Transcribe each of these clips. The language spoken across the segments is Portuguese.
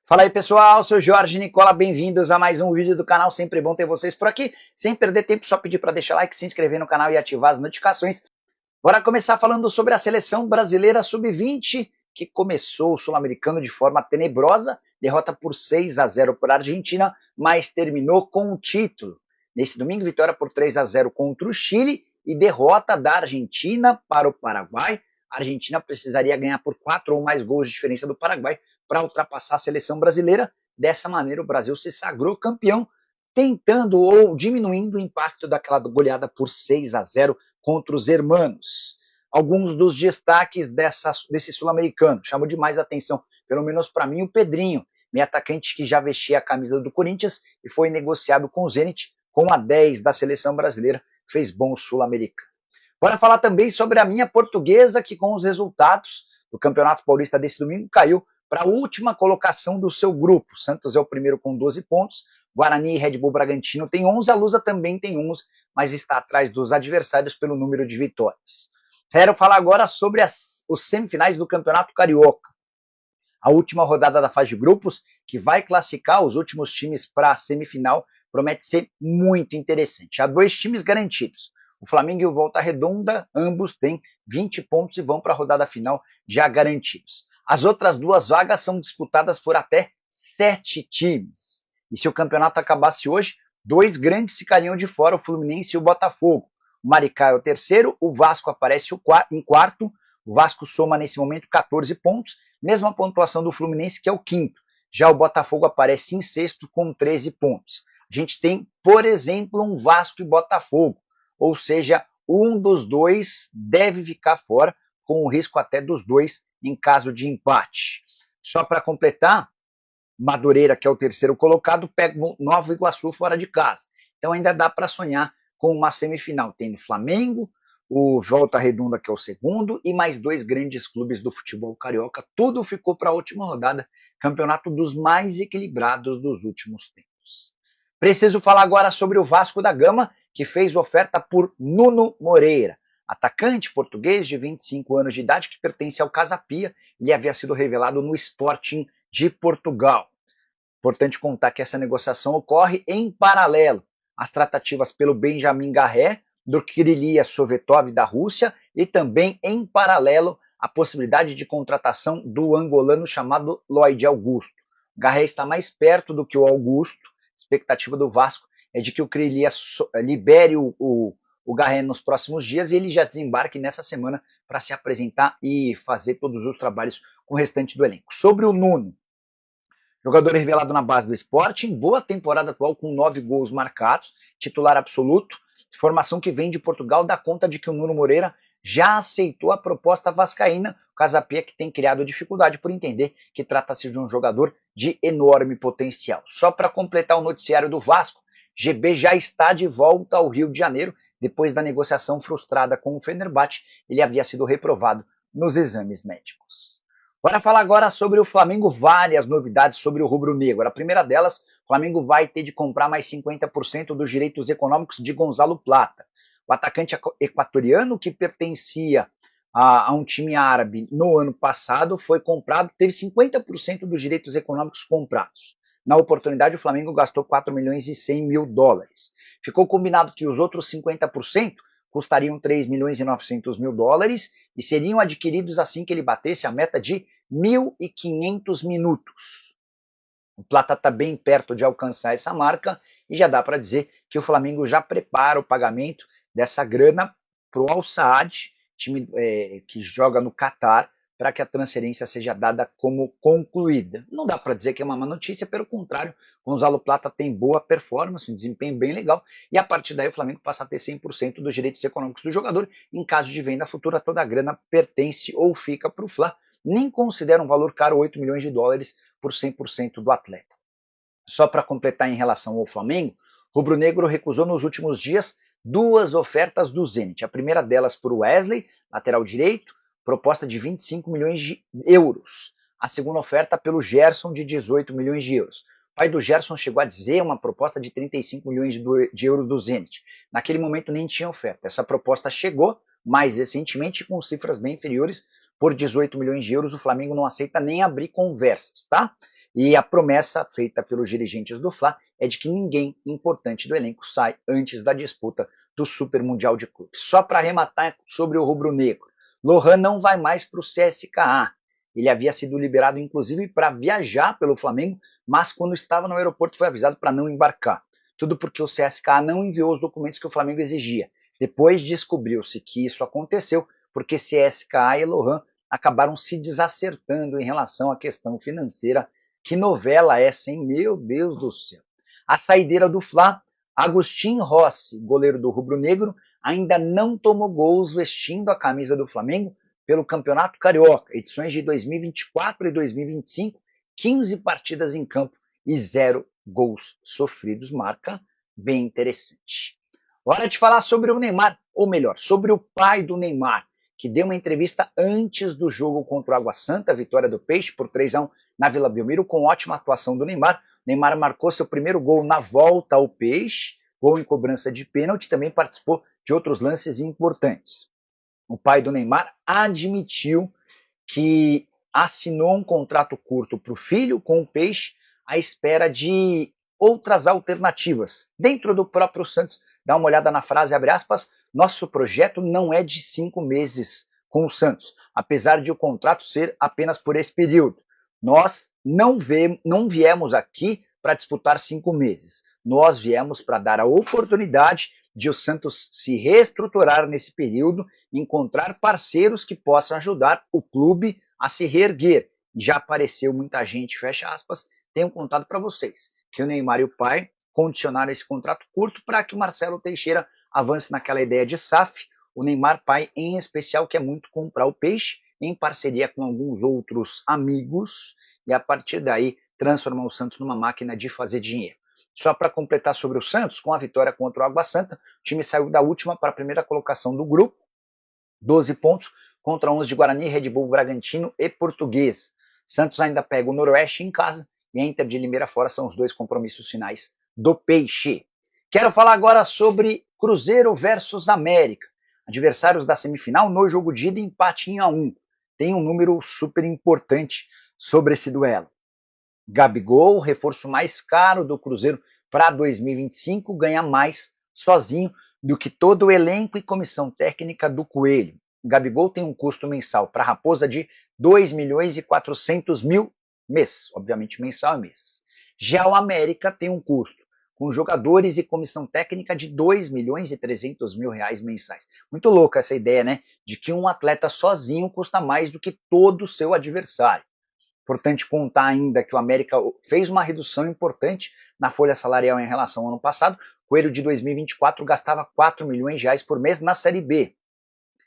Fala aí pessoal, sou Jorge Nicola, bem-vindos a mais um vídeo do canal, sempre bom ter vocês por aqui. Sem perder tempo, só pedir para deixar like, se inscrever no canal e ativar as notificações. Bora começar falando sobre a seleção brasileira sub-20, que começou o sul-americano de forma tenebrosa, derrota por 6-0 por Argentina, mas terminou com o título. Nesse domingo, vitória por 3-0 contra o Chile e derrota da Argentina para o Paraguai. A Argentina precisaria ganhar por 4 ou mais gols de diferença do Paraguai para ultrapassar a seleção brasileira. Dessa maneira, o Brasil se sagrou campeão, tentando ou diminuindo o impacto daquela goleada por 6-0 contra os hermanos. Alguns dos destaques desse sul-americano chamam demais atenção, pelo menos para mim, o Pedrinho, meio atacante que já vestia a camisa do Corinthians e foi negociado com o Zenit, com a 10 da seleção brasileira, fez bom sul-americano. Bora falar também sobre a minha Portuguesa, que com os resultados do Campeonato Paulista desse domingo caiu para a última colocação do seu grupo. Santos é o primeiro com 12 pontos, Guarani e Red Bull Bragantino tem 11, a Lusa também tem 11, mas está atrás dos adversários pelo número de vitórias. Quero falar agora sobre os semifinais do Campeonato Carioca. A última rodada da fase de grupos, que vai classificar os últimos times para a semifinal, promete ser muito interessante. Há 2 times garantidos. O Flamengo e o Volta Redonda, ambos têm 20 pontos e vão para a rodada final já garantidos. As outras 2 vagas são disputadas por até 7 times. E se o campeonato acabasse hoje, 2 grandes ficariam de fora, o Fluminense e o Botafogo. O Maricá é o terceiro, o Vasco aparece em quarto, o Vasco soma nesse momento 14 pontos, mesma pontuação do Fluminense, que é o quinto. Já o Botafogo aparece em sexto com 13 pontos. A gente tem, por exemplo, um Vasco e Botafogo, ou seja, um dos dois deve ficar fora, com o risco até dos dois em caso de empate. Só para completar, Madureira, que é o terceiro colocado, pega o Nova Iguaçu fora de casa. Então ainda dá para sonhar com uma semifinal, tendo Flamengo, o Volta Redonda, que é o segundo, e mais 2 grandes clubes do futebol carioca. Tudo ficou para a última rodada, campeonato dos mais equilibrados dos últimos tempos. Preciso falar agora sobre o Vasco da Gama, que fez oferta por Nuno Moreira, atacante português de 25 anos de idade que pertence ao Casa Pia. Ele havia sido revelado no Sporting de Portugal. Importante contar que essa negociação ocorre em paralelo às tratativas pelo Benjamin Garré, do Krylia Sovetov da Rússia, e também em paralelo a possibilidade de contratação do angolano chamado Lloyd Augusto. O Garré está mais perto do que o Augusto. A expectativa do Vasco é de que o Krylia libere o Garré nos próximos dias e ele já desembarque nessa semana para se apresentar e fazer todos os trabalhos com o restante do elenco. Sobre o Nuno, jogador revelado na base do Sporting, boa temporada atual com 9 gols marcados, titular absoluto. Informação que vem de Portugal dá conta de que o Nuno Moreira já aceitou a proposta vascaína, o Casa Pia que tem criado dificuldade por entender que trata-se de um jogador de enorme potencial. Só para completar o noticiário do Vasco, GB já está de volta ao Rio de Janeiro, depois da negociação frustrada com o Fenerbahçe, ele havia sido reprovado nos exames médicos. Bora falar agora sobre o Flamengo, várias novidades sobre o rubro-negro. A primeira delas, o Flamengo vai ter de comprar mais 50% dos direitos econômicos de Gonzalo Plata. O atacante equatoriano que pertencia a um time árabe no ano passado foi comprado, teve 50% dos direitos econômicos comprados. Na oportunidade, o Flamengo gastou 4 milhões e 100 mil dólares. Ficou combinado que os outros 50% custariam 3 milhões e 900 mil dólares e seriam adquiridos assim que ele batesse a meta de 1.500 minutos. O Plata está bem perto de alcançar essa marca e já dá para dizer que o Flamengo já prepara o pagamento dessa grana para o Al Saad, time que joga no Catar, para que a transferência seja dada como concluída. Não dá para dizer que é uma má notícia, pelo contrário, Gonzalo Plata tem boa performance, um desempenho bem legal, e a partir daí o Flamengo passa a ter 100% dos direitos econômicos do jogador. Em caso de venda futura, toda a grana pertence ou fica para o Fla. Nem considera um valor caro 8 milhões de dólares por 100% do atleta. Só para completar em relação ao Flamengo, o rubro-negro recusou nos últimos dias 2 ofertas do Zenit. A primeira delas por Wesley, lateral direito, proposta de 25 milhões de euros. A segunda oferta pelo Gerson, de 18 milhões de euros. O pai do Gerson chegou a dizer uma proposta de 35 milhões de euros do Zenit. Naquele momento nem tinha oferta. Essa proposta chegou mais recentemente com cifras bem inferiores. Por 18 milhões de euros, o Flamengo não aceita nem abrir conversas, tá? E a promessa feita pelos dirigentes do Fla é de que ninguém importante do elenco sai antes da disputa do Super Mundial de Clubes. Só para arrematar sobre o rubro-negro, Lohan não vai mais para o CSKA. Ele havia sido liberado, inclusive, para viajar pelo Flamengo, mas quando estava no aeroporto foi avisado para não embarcar. Tudo porque o CSKA não enviou os documentos que o Flamengo exigia. Depois descobriu-se que isso aconteceu porque CSKA e Lohan acabaram se desacertando em relação à questão financeira. Que novela é essa, hein? Meu Deus do céu. A saideira do Fla, Agustin Rossi, goleiro do rubro-negro, ainda não tomou gols vestindo a camisa do Flamengo pelo Campeonato Carioca, edições de 2024 e 2025, 15 partidas em campo e 0 gols sofridos, marca bem interessante. Hora de falar sobre o Neymar, ou melhor, sobre o pai do Neymar, que deu uma entrevista antes do jogo contra o Água Santa, a vitória do Peixe por 3-1 na Vila Belmiro, com ótima atuação do Neymar. Neymar marcou seu primeiro gol na volta ao Peixe, gol em cobrança de pênalti, também participou de outros lances importantes. O pai do Neymar admitiu que assinou um contrato curto para o filho com o Peixe à espera de outras alternativas. Dentro do próprio Santos, dá uma olhada na frase, abre aspas, nosso projeto não é de 5 meses com o Santos, apesar de o contrato ser apenas por esse período. Nós não viemos aqui para disputar 5 meses. Nós viemos para dar a oportunidade de o Santos se reestruturar nesse período, encontrar parceiros que possam ajudar o clube a se reerguer. Já apareceu muita gente, fecha aspas, tenho contado para vocês que o Neymar e o pai condicionaram esse contrato curto para que o Marcelo Teixeira avance naquela ideia de SAF, o Neymar pai em especial quer muito comprar o Peixe em parceria com alguns outros amigos e a partir daí transformar o Santos numa máquina de fazer dinheiro. Só para completar sobre o Santos, com a vitória contra o Água Santa, o time saiu da última para a primeira colocação do grupo, 12 pontos contra 11 de Guarani, Red Bull, Bragantino e Portuguesa. Santos ainda pega o Noroeste em casa e a Inter de Limeira fora são os dois compromissos finais do Peixe. Quero falar agora sobre Cruzeiro versus América. Adversários da semifinal no jogo de ida, empate em 1-1. Tem um número super importante sobre esse duelo. Gabigol, reforço mais caro do Cruzeiro para 2025, ganha mais sozinho do que todo o elenco e comissão técnica do Coelho. Gabigol tem um custo mensal para a Raposa de 2.400.000 mês, obviamente mensal é mês. Já o América tem um custo com jogadores e comissão técnica de 2.300.000 reais mensais. Muito louca essa ideia, né? De que um atleta sozinho custa mais do que todo o seu adversário. Importante contar ainda que o América fez uma redução importante na folha salarial em relação ao ano passado. O Coelho de 2024 gastava 4 milhões de reais por mês na Série B.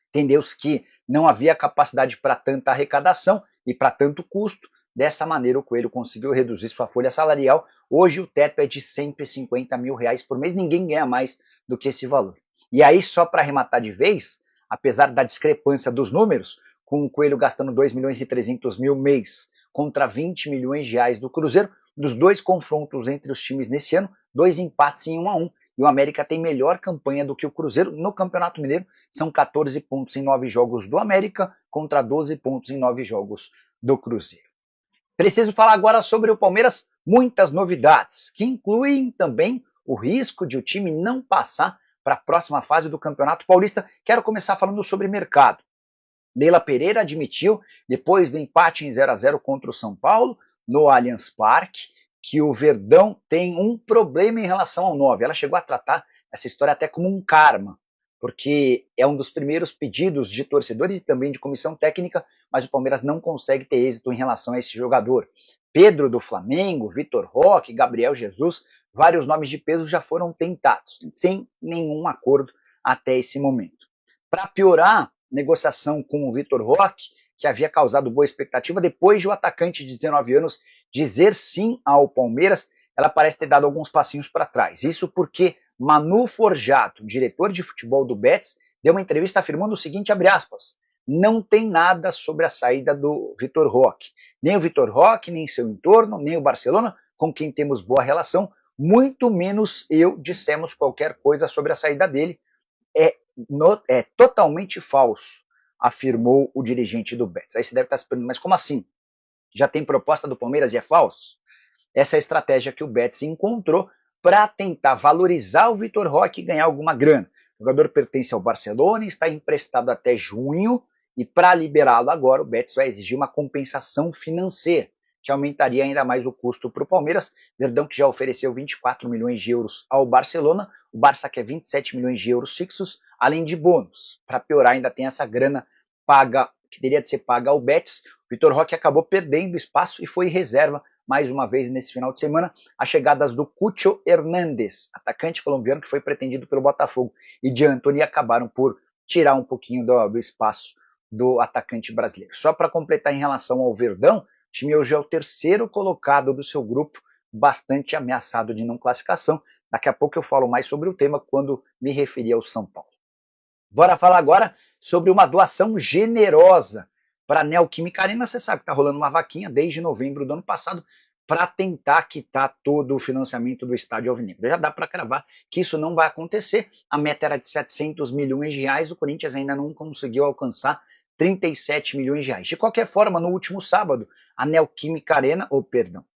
Entendeu-se que não havia capacidade para tanta arrecadação e para tanto custo. Dessa maneira, o Coelho conseguiu reduzir sua folha salarial. Hoje, o teto é de 150 mil reais por mês. Ninguém ganha mais do que esse valor. E aí, só para arrematar de vez, apesar da discrepância dos números, com o Coelho gastando 2.300.000 mês contra 20 milhões de reais do Cruzeiro, dos dois confrontos entre os times nesse ano, 2 empates em 1-1. E o América tem melhor campanha do que o Cruzeiro no Campeonato Mineiro. São 14 pontos em 9 jogos do América contra 12 pontos em 9 jogos do Cruzeiro. Preciso falar agora sobre o Palmeiras, muitas novidades, que incluem também o risco de o time não passar para a próxima fase do Campeonato Paulista. Quero começar falando sobre mercado. Leila Pereira admitiu, depois do empate em 0-0 contra o São Paulo, no Allianz Parque, que o Verdão tem um problema em relação ao 9. Ela chegou a tratar essa história até como um karma, porque é um dos primeiros pedidos de torcedores e também de comissão técnica, mas o Palmeiras não consegue ter êxito em relação a esse jogador. Pedro do Flamengo, Vitor Roque, Gabriel Jesus, vários nomes de peso já foram tentados, sem nenhum acordo até esse momento. Para piorar, negociação com o Vitor Roque, que havia causado boa expectativa, depois de o atacante de 19 anos dizer sim ao Palmeiras, ela parece ter dado alguns passinhos para trás. Isso porque Manu Forjato, diretor de futebol do Betis, deu uma entrevista afirmando o seguinte, abre aspas, não tem nada sobre a saída do Vitor Roque. Nem o Vitor Roque, nem seu entorno, nem o Barcelona, com quem temos boa relação, muito menos eu dissemos qualquer coisa sobre a saída dele. É totalmente falso, afirmou o dirigente do Betis. Aí você deve estar se perguntando, mas como assim? Já tem proposta do Palmeiras e é falso? Essa é a estratégia que o Betis encontrou para tentar valorizar o Vitor Roque e ganhar alguma grana. O jogador pertence ao Barcelona, está emprestado até junho, e para liberá-lo agora, o Betis vai exigir uma compensação financeira, que aumentaria ainda mais o custo para o Palmeiras. Verdão, que já ofereceu 24 milhões de euros ao Barcelona, o Barça quer 27 milhões de euros fixos, além de bônus. Para piorar, ainda tem essa grana paga, que teria de ser paga ao Betis. O Vitor Roque acabou perdendo espaço e foi reserva mais uma vez nesse final de semana. As chegadas do Cucho Hernández, atacante colombiano que foi pretendido pelo Botafogo, e de Antony acabaram por tirar um pouquinho do espaço do atacante brasileiro. Só para completar em relação ao Verdão, o time hoje é o terceiro colocado do seu grupo, bastante ameaçado de não classificação. Daqui a pouco eu falo mais sobre o tema quando me referir ao São Paulo. Bora falar agora sobre uma doação generosa para a Neoquímica Arena. Você sabe que está rolando uma vaquinha desde novembro do ano passado para tentar quitar todo o financiamento do Estádio Alvinegro. Já dá para cravar que isso não vai acontecer. A meta era de 700 milhões de reais, o Corinthians ainda não conseguiu alcançar 37 milhões de reais. De qualquer forma, no último sábado, a Neoquímica Arena,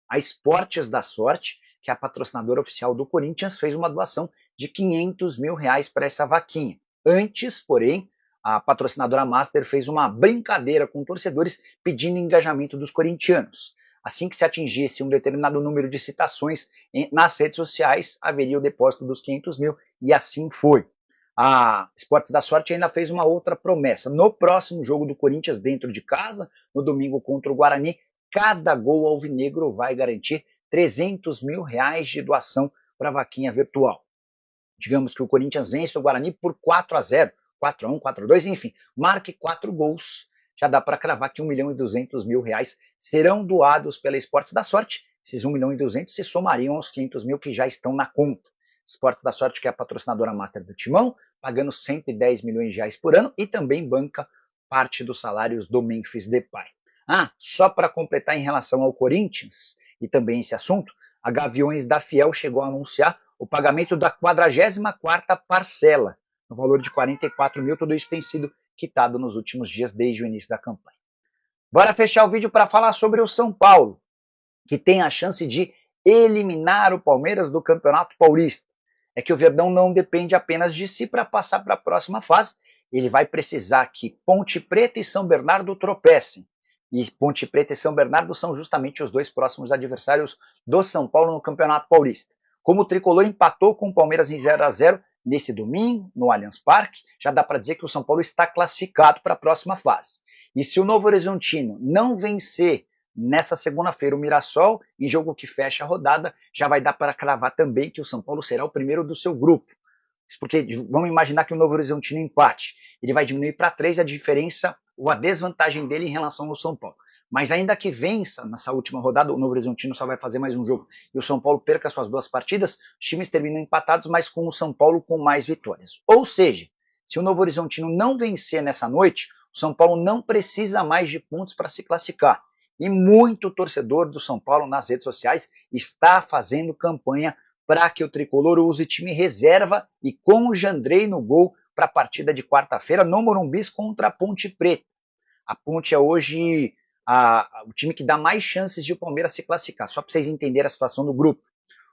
a Esportes da Sorte, que é a patrocinadora oficial do Corinthians, fez uma doação de 500 mil reais para essa vaquinha. Antes, porém, a patrocinadora Master fez uma brincadeira com torcedores pedindo engajamento dos corintianos. Assim que se atingisse um determinado número de citações nas redes sociais, haveria o depósito dos 500 mil, e assim foi. A Esportes da Sorte ainda fez uma outra promessa. No próximo jogo do Corinthians dentro de casa, no domingo contra o Guarani, cada gol alvinegro vai garantir 300 mil reais de doação para a vaquinha virtual. Digamos que o Corinthians vence o Guarani por 4-0, 4-1, 4-2, enfim, marque 4 gols. Já dá para cravar que 1 milhão e 200 mil reais serão doados pela Esportes da Sorte. Esses 1 milhão e 200 se somariam aos 500 mil que já estão na conta. Esportes da Sorte, que é a patrocinadora Master do Timão, pagando 110 milhões de reais por ano, e também banca parte dos salários do Memphis Depay. Só para completar em relação ao Corinthians, e também esse assunto, a Gaviões da Fiel chegou a anunciar o pagamento da 44ª parcela, no valor de 44 mil, tudo isso tem sido quitado nos últimos dias, desde o início da campanha. Bora fechar o vídeo para falar sobre o São Paulo, que tem a chance de eliminar o Palmeiras do Campeonato Paulista. É que o Verdão não depende apenas de si para passar para a próxima fase. Ele vai precisar que Ponte Preta e São Bernardo tropecem. E Ponte Preta e São Bernardo são justamente os dois próximos adversários do São Paulo no Campeonato Paulista. Como o Tricolor empatou com o Palmeiras em 0-0 nesse domingo, no Allianz Parque, já dá para dizer que o São Paulo está classificado para a próxima fase. E se o Novo Horizontino não vencer nessa segunda-feira o Mirassol, em jogo que fecha a rodada, já vai dar para cravar também que o São Paulo será o primeiro do seu grupo. Isso porque vamos imaginar que o Novo Horizontino empate. Ele vai diminuir para 3 a diferença ou a desvantagem dele em relação ao São Paulo. Mas ainda que vença nessa última rodada, o Novo Horizontino só vai fazer mais um jogo e o São Paulo perca suas 2 partidas, os times terminam empatados, mas com o São Paulo com mais vitórias. Ou seja, se o Novo Horizontino não vencer nessa noite, o São Paulo não precisa mais de pontos para se classificar. E muito torcedor do São Paulo nas redes sociais está fazendo campanha para que o Tricolor use time reserva e com o Jandrei no gol para a partida de quarta-feira no Morumbi contra a Ponte Preta. A Ponte é hoje o time que dá mais chances de o Palmeiras se classificar. Só para vocês entenderem a situação do grupo.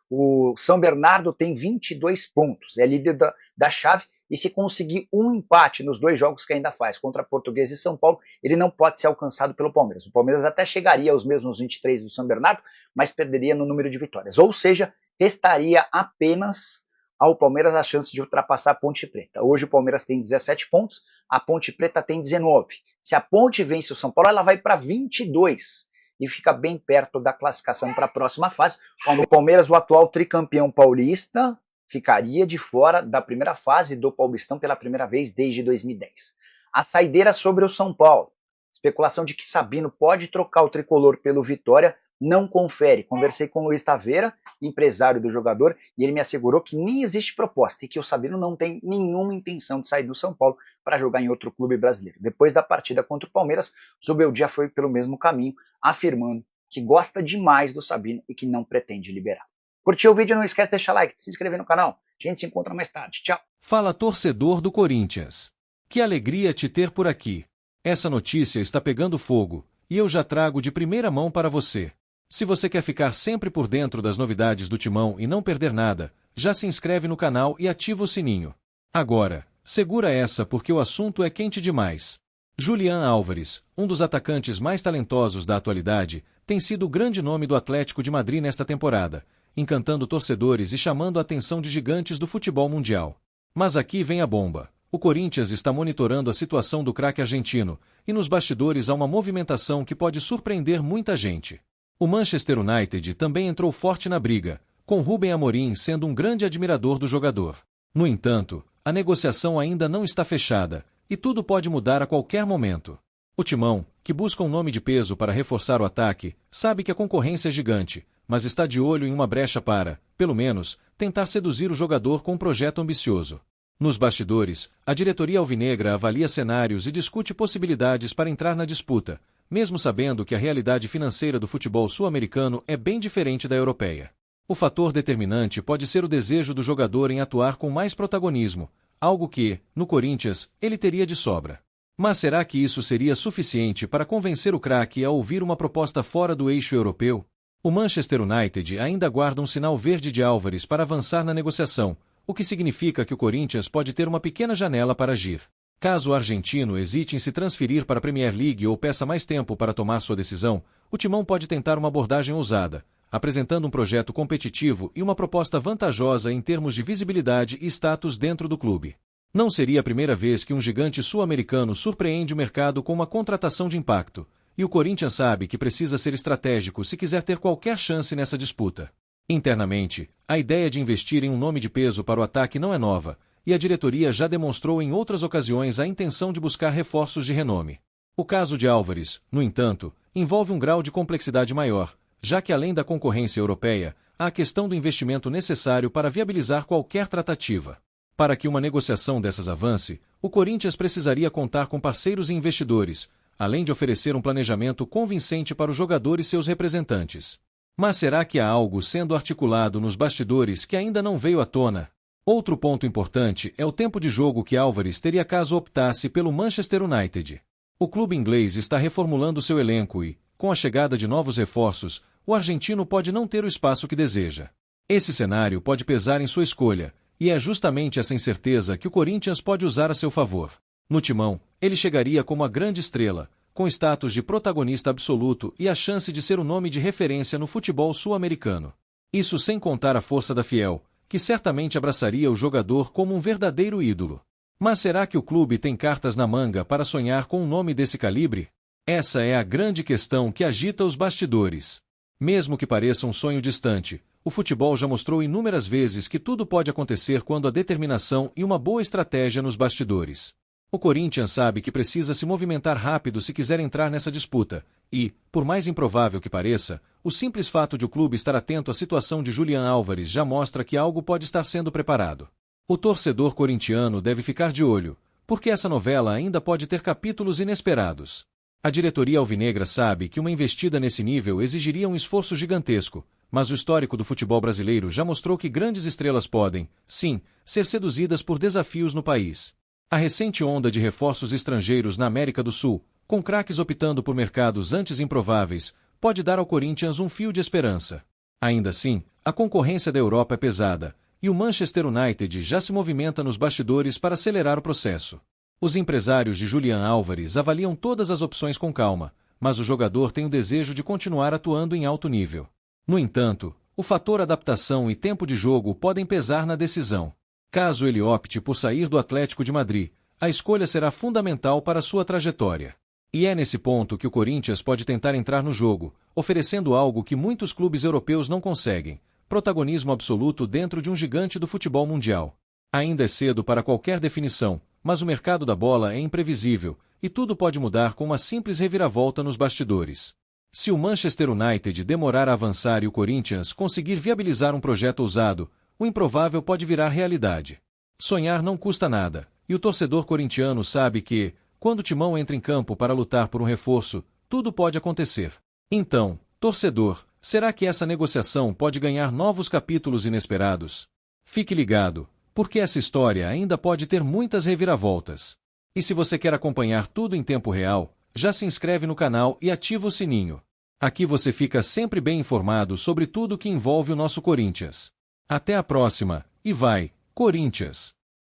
O São Bernardo tem 22 pontos, é líder da chave, e se conseguir um empate nos 2 jogos que ainda faz, contra Portuguesa e São Paulo, ele não pode ser alcançado pelo Palmeiras. O Palmeiras até chegaria aos mesmos 23 do São Bernardo, mas perderia no número de vitórias. Ou seja, restaria apenas ao Palmeiras a chance de ultrapassar a Ponte Preta. Hoje o Palmeiras tem 17 pontos, a Ponte Preta tem 19. Se a Ponte vence o São Paulo, ela vai para 22 e fica bem perto da classificação para a próxima fase. O Palmeiras, o atual tricampeão paulista, ficaria de fora da primeira fase do Paulistão pela primeira vez desde 2010. A saideira sobre o São Paulo. Especulação de que Sabino pode trocar o tricolor pelo Vitória não confere. Conversei com o Luiz Taveira, empresário do jogador, e ele me assegurou que nem existe proposta e que o Sabino não tem nenhuma intenção de sair do São Paulo para jogar em outro clube brasileiro. Depois da partida contra o Palmeiras, Zubeldia foi pelo mesmo caminho, afirmando que gosta demais do Sabino e que não pretende liberar. Curtiu o vídeo? Não esquece de deixar like, de se inscrever no canal. A gente se encontra mais tarde. Tchau. Fala, torcedor do Corinthians. Que alegria te ter por aqui. Essa notícia está pegando fogo e eu já trago de primeira mão para você. Se você quer ficar sempre por dentro das novidades do Timão e não perder nada, já se inscreve no canal e ativa o sininho. Agora, segura essa porque o assunto é quente demais. Julián Álvares, um dos atacantes mais talentosos da atualidade, tem sido o grande nome do Atlético de Madrid nesta temporada, encantando torcedores e chamando a atenção de gigantes do futebol mundial. Mas aqui vem a bomba. O Corinthians está monitorando a situação do craque argentino, e nos bastidores há uma movimentação que pode surpreender muita gente. O Manchester United também entrou forte na briga, com Rubem Amorim sendo um grande admirador do jogador. No entanto, a negociação ainda não está fechada, e tudo pode mudar a qualquer momento. O Timão, que busca um nome de peso para reforçar o ataque, sabe que a concorrência é gigante, mas está de olho em uma brecha para, pelo menos, tentar seduzir o jogador com um projeto ambicioso. Nos bastidores, a diretoria alvinegra avalia cenários e discute possibilidades para entrar na disputa, mesmo sabendo que a realidade financeira do futebol sul-americano é bem diferente da europeia. O fator determinante pode ser o desejo do jogador em atuar com mais protagonismo, algo que, no Corinthians, ele teria de sobra. Mas será que isso seria suficiente para convencer o craque a ouvir uma proposta fora do eixo europeu? O Manchester United ainda aguarda um sinal verde de Álvares para avançar na negociação, o que significa que o Corinthians pode ter uma pequena janela para agir. Caso o argentino hesite em se transferir para a Premier League ou peça mais tempo para tomar sua decisão, o Timão pode tentar uma abordagem ousada, apresentando um projeto competitivo e uma proposta vantajosa em termos de visibilidade e status dentro do clube. Não seria a primeira vez que um gigante sul-americano surpreende o mercado com uma contratação de impacto, e o Corinthians sabe que precisa ser estratégico se quiser ter qualquer chance nessa disputa. Internamente, a ideia de investir em um nome de peso para o ataque não é nova, e a diretoria já demonstrou em outras ocasiões a intenção de buscar reforços de renome. O caso de Álvares, no entanto, envolve um grau de complexidade maior, já que além da concorrência europeia, há a questão do investimento necessário para viabilizar qualquer tratativa. Para que uma negociação dessas avance, o Corinthians precisaria contar com parceiros e investidores, além de oferecer um planejamento convincente para o jogador e seus representantes. Mas será que há algo sendo articulado nos bastidores que ainda não veio à tona? Outro ponto importante é o tempo de jogo que Álvares teria caso optasse pelo Manchester United. O clube inglês está reformulando seu elenco e, com a chegada de novos reforços, o argentino pode não ter o espaço que deseja. Esse cenário pode pesar em sua escolha, e é justamente essa incerteza que o Corinthians pode usar a seu favor. No Timão, ele chegaria como a grande estrela, com status de protagonista absoluto e a chance de ser o nome de referência no futebol sul-americano. Isso sem contar a força da Fiel, que certamente abraçaria o jogador como um verdadeiro ídolo. Mas será que o clube tem cartas na manga para sonhar com um nome desse calibre? Essa é a grande questão que agita os bastidores. Mesmo que pareça um sonho distante, o futebol já mostrou inúmeras vezes que tudo pode acontecer quando há determinação e uma boa estratégia nos bastidores. O Corinthians sabe que precisa se movimentar rápido se quiser entrar nessa disputa, e, por mais improvável que pareça, o simples fato de o clube estar atento à situação de Julián Álvares já mostra que algo pode estar sendo preparado. O torcedor corintiano deve ficar de olho, porque essa novela ainda pode ter capítulos inesperados. A diretoria alvinegra sabe que uma investida nesse nível exigiria um esforço gigantesco, mas o histórico do futebol brasileiro já mostrou que grandes estrelas podem, sim, ser seduzidas por desafios no país. A recente onda de reforços estrangeiros na América do Sul, com craques optando por mercados antes improváveis, pode dar ao Corinthians um fio de esperança. Ainda assim, a concorrência da Europa é pesada, e o Manchester United já se movimenta nos bastidores para acelerar o processo. Os empresários de Julián Álvares avaliam todas as opções com calma, mas o jogador tem o desejo de continuar atuando em alto nível. No entanto, o fator adaptação e tempo de jogo podem pesar na decisão. Caso ele opte por sair do Atlético de Madrid, a escolha será fundamental para sua trajetória. E é nesse ponto que o Corinthians pode tentar entrar no jogo, oferecendo algo que muitos clubes europeus não conseguem: protagonismo absoluto dentro de um gigante do futebol mundial. Ainda é cedo para qualquer definição, mas o mercado da bola é imprevisível, e tudo pode mudar com uma simples reviravolta nos bastidores. Se o Manchester United demorar a avançar e o Corinthians conseguir viabilizar um projeto ousado, o improvável pode virar realidade. Sonhar não custa nada, e o torcedor corintiano sabe que, quando o Timão entra em campo para lutar por um reforço, tudo pode acontecer. Então, torcedor, será que essa negociação pode ganhar novos capítulos inesperados? Fique ligado, porque essa história ainda pode ter muitas reviravoltas. E se você quer acompanhar tudo em tempo real, já se inscreve no canal e ativa o sininho. Aqui você fica sempre bem informado sobre tudo que envolve o nosso Corinthians. Até a próxima, e vai, Corinthians!